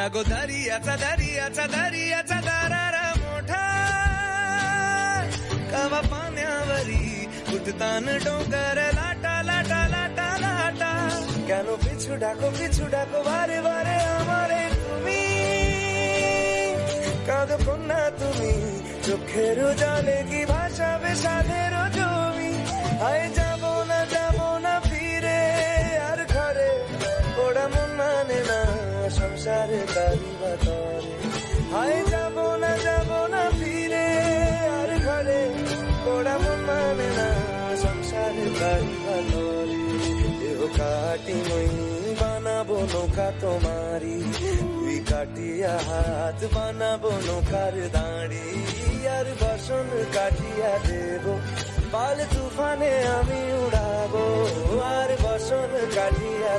गो दर्याचा दर्याचा दर्याचा दरारा मोठा कवा पाण्यावरी उठतान डोंगर लाटा लाटा लाटा लाटा কেন পিছু ডাকো বারে বারে আমারে তুমি কাঁদো কন্যা তুমি চোখের জলে কি ভাসাবে সাধের জমি আয় যাব না ফিরে আর ঘরে ওরা মন মানে না সংসারে তারি বাতরে আয় যাব না ফিরে আর ঘরে ওরা মন মানে না সংসারে তারি বাতরে দেহ কাটি মই বানাবো নৌকা তোমারি তুই কাটিয়া হাত বানাবো নৌকার দাঁড়ি আর বসন কাটিয়া দেব পাল তুফানে আমি উড়াবো আর বসন কাটিয়া